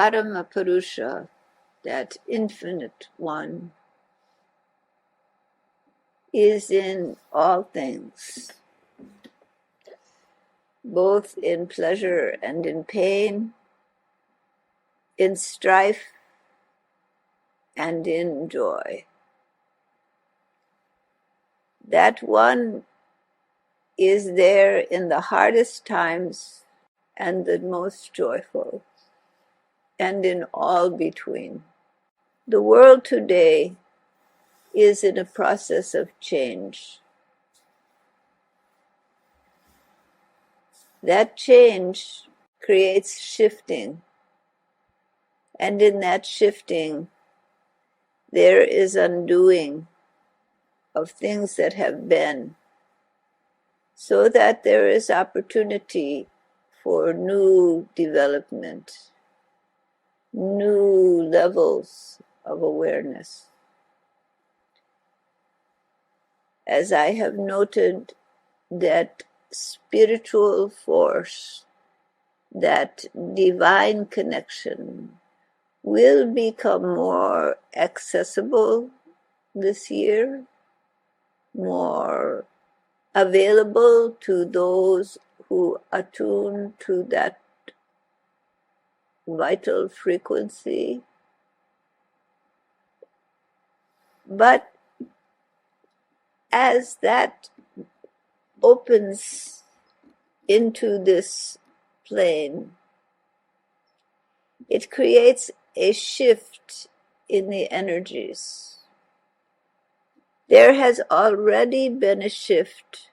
Paramapurusha, that infinite one, is in all things, both in pleasure and in pain, in strife and in joy. That one is there in the hardest times and the most joyful, and in all between. The world today is in a process of change. That change creates shifting, and in that shifting, there is undoing of things that have been, so that there is opportunity for new development, new levels of awareness. As I have noted, that spiritual force, that divine connection, will become more accessible this year, more available to those who attune to that vital frequency. But as that opens into this plane, it creates a shift in the energies. There has already been a shift,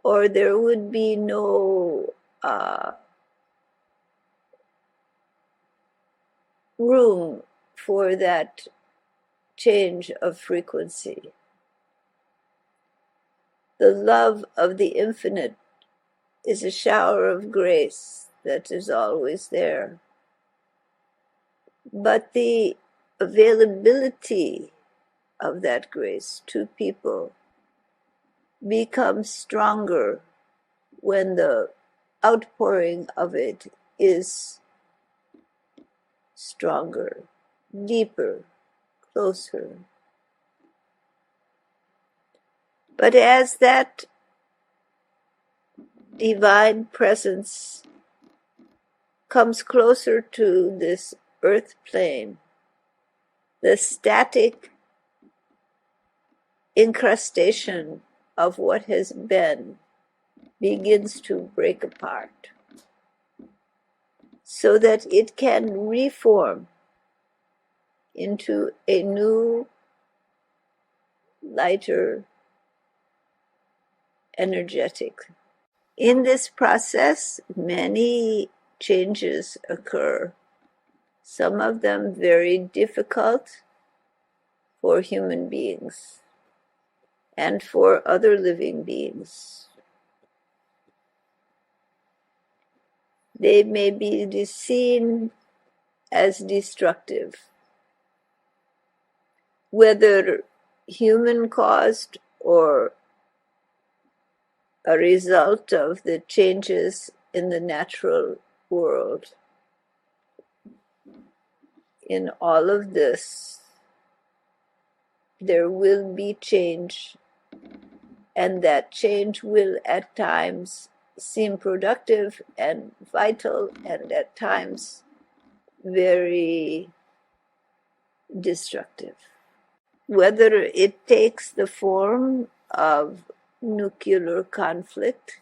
or there would be no room for that change of frequency. The love of the infinite is a shower of grace that is always there. But the availability of that grace to people becomes stronger when the outpouring of it is stronger, deeper, closer. But as that divine presence comes closer to this earth plane, the static incrustation of what has been begins to break apart, so that it can reform into a new, lighter, energetic. In this process, many changes occur, some of them very difficult for human beings and for other living beings. They may be seen as destructive, whether human caused or a result of the changes in the natural world. In all of this, there will be change, and that change will at times seem productive and vital, and at times very destructive. Whether it takes the form of nuclear conflict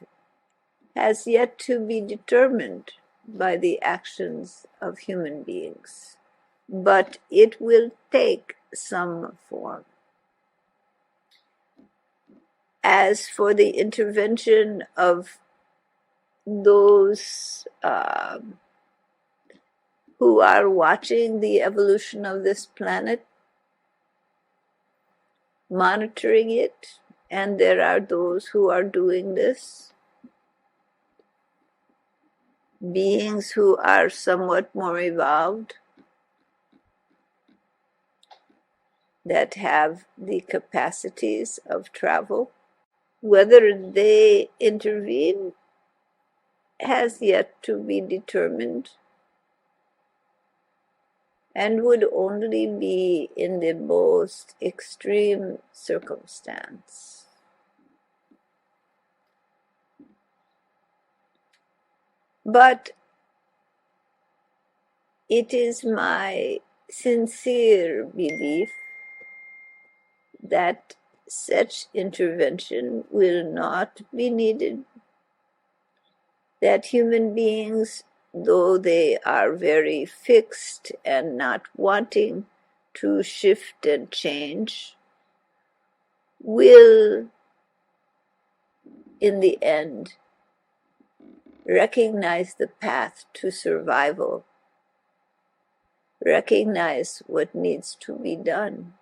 has yet to be determined by the actions of human beings, but it will take some form. As for the intervention of those who are watching the evolution of this planet, monitoring it, and there are those who are doing this, beings who are somewhat more evolved, that have the capacities of travel. Whether they intervene has yet to be determined, and would only be in the most extreme circumstance. But it is my sincere belief that such intervention will not be needed, that human beings, though they are very fixed and not wanting to shift and change, will, in the end, recognize the path to survival, recognize what needs to be done,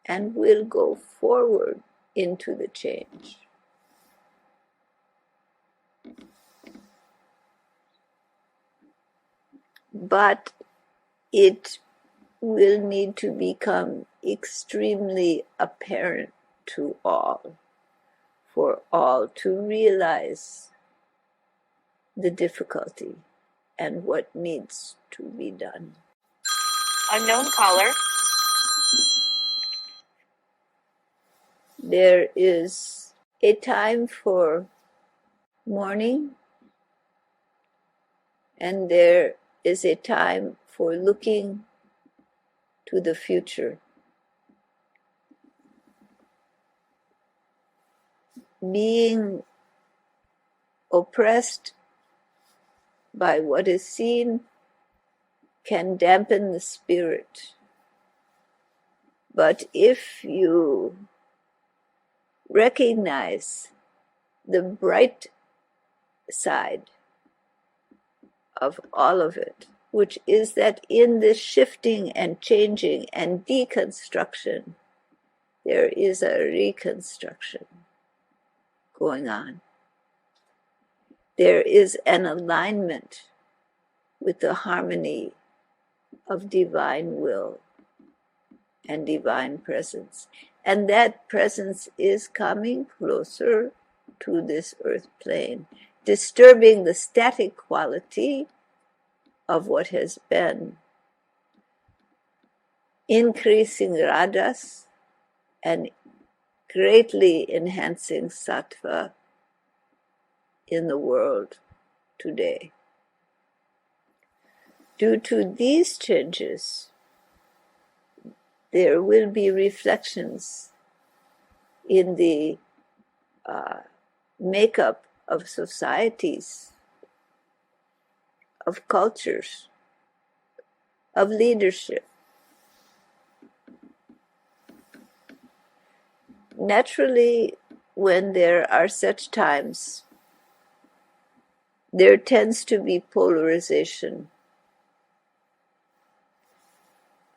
and will go forward into the change. But it will need to become extremely apparent to all, for all to realize the difficulty and what needs to be done. Unknown caller. There is a time for mourning, and there is a time for looking to the future. Being oppressed by what is seen can dampen the spirit. But if you recognize the bright side of all of it, which is that in this shifting and changing and deconstruction, there is a reconstruction going on. There is an alignment with the harmony of divine will and divine presence. And that presence is coming closer to this earth plane, disturbing the static quality of what has been, increasing rajas and greatly enhancing sattva in the world today. Due to these changes, there will be reflections in the makeup of societies, of cultures, of leadership. Naturally, when there are such times, there tends to be polarization.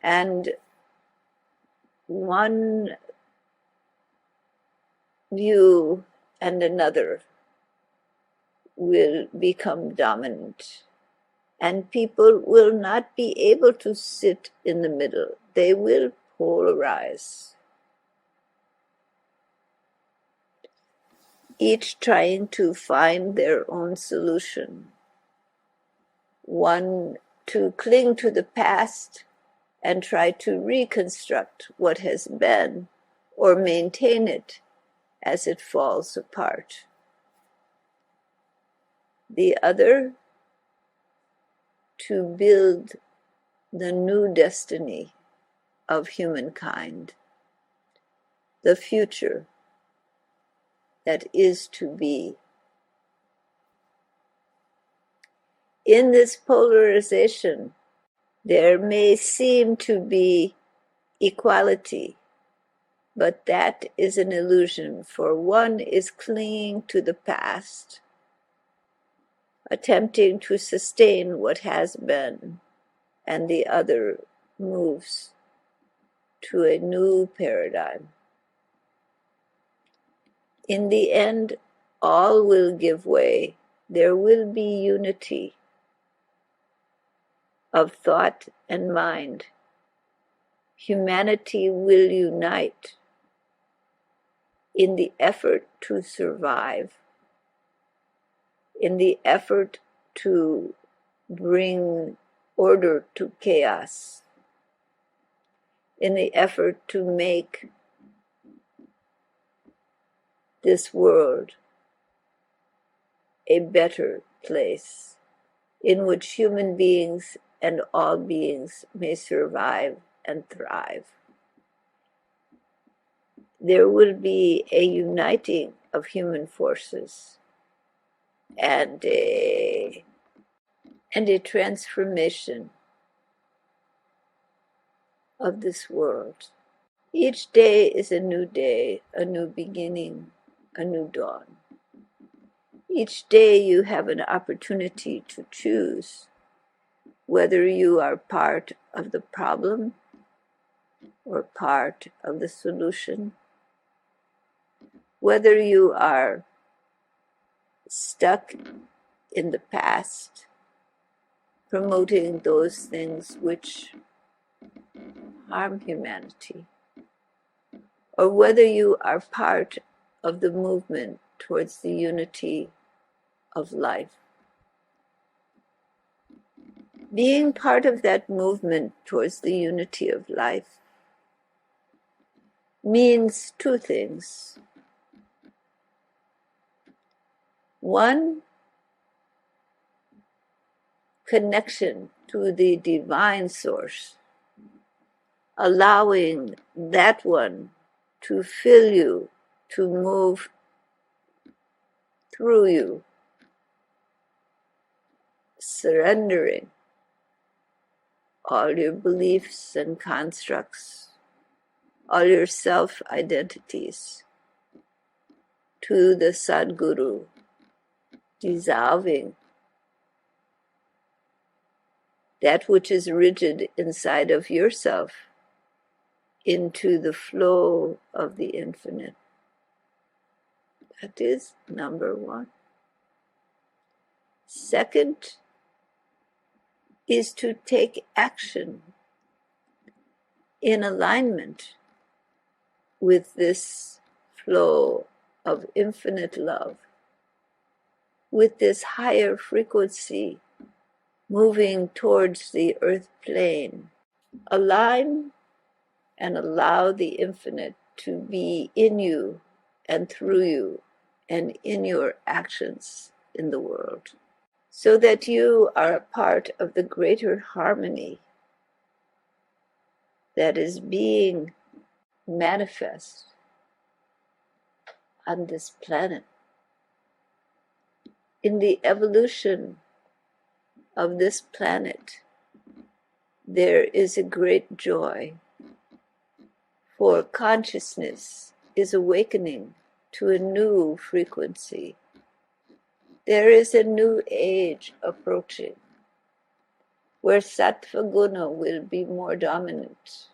And one view and another will become dominant. And people will not be able to sit in the middle. They will polarize, each trying to find their own solution. One to cling to the past and try to reconstruct what has been or maintain it as it falls apart. The other to build the new destiny of humankind, the future that is to be. In this polarization, there may seem to be equality, but that is an illusion, for one is clinging to the past, attempting to sustain what has been, and the other moves to a new paradigm. In the end, all will give way. There will be unity of thought and mind. Humanity will unite in the effort to survive, in the effort to bring order to chaos, in the effort to make this world a better place in which human beings and all beings may survive and thrive. There will be a uniting of human forces and a transformation of this world. Each day is a new day, a new beginning, a new dawn. Each day you have an opportunity to choose whether you are part of the problem or part of the solution, whether you are stuck in the past, promoting those things which harm humanity, or whether you are part of the movement towards the unity of life. Being part of that movement towards the unity of life means two things. One, connection to the divine source, allowing that one to fill you, to move through you, surrendering all your beliefs and constructs, all your self-identities to the Sadguru, dissolving that which is rigid inside of yourself into the flow of the infinite. That is number one. Second is to take action in alignment with this flow of infinite love, with this higher frequency moving towards the earth plane. Align and allow the infinite to be in you and through you and in your actions in the world, so that you are a part of the greater harmony that is being manifest on this planet. In the evolution of this planet, there is a great joy, for consciousness is awakening to a new frequency. There is a new age approaching, where Sattva Guna will be more dominant,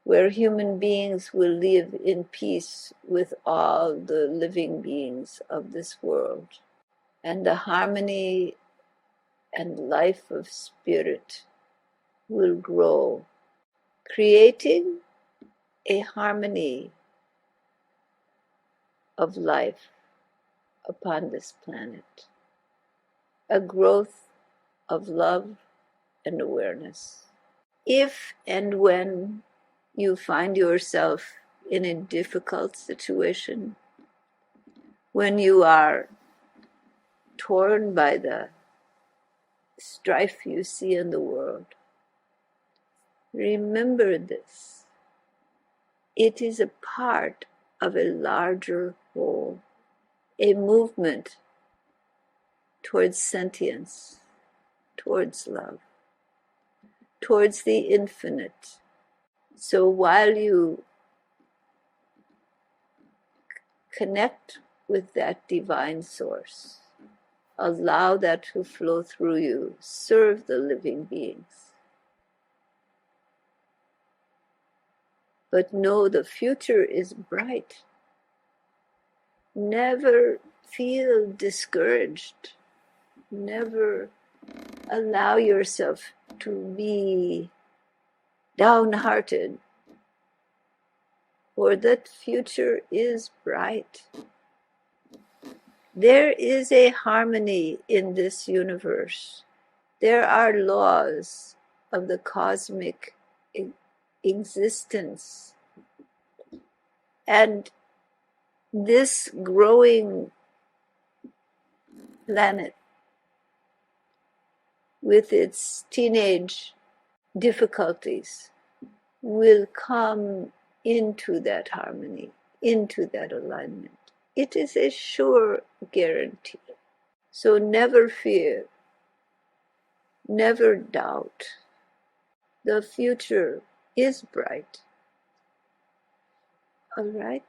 where human beings will live in peace with all the living beings of this world, and the harmony and life of spirit will grow, creating a harmony of life upon this planet, a growth of love and awareness. If and when you find yourself in a difficult situation, when you are torn by the strife you see in the world, remember this. It is a part of a larger whole, a movement towards sentience, towards love, towards the infinite. So while you connect with that divine source, allow that to flow through you, serve the living beings. But know the future is bright. Never feel discouraged. Never allow yourself to be downhearted, for that future is bright. There is a harmony in this universe. There are laws of the cosmic existence. And this growing planet, with its teenage difficulties, will come into that harmony, into that alignment. It is a sure guarantee. So never fear, never doubt. The future is bright. All right?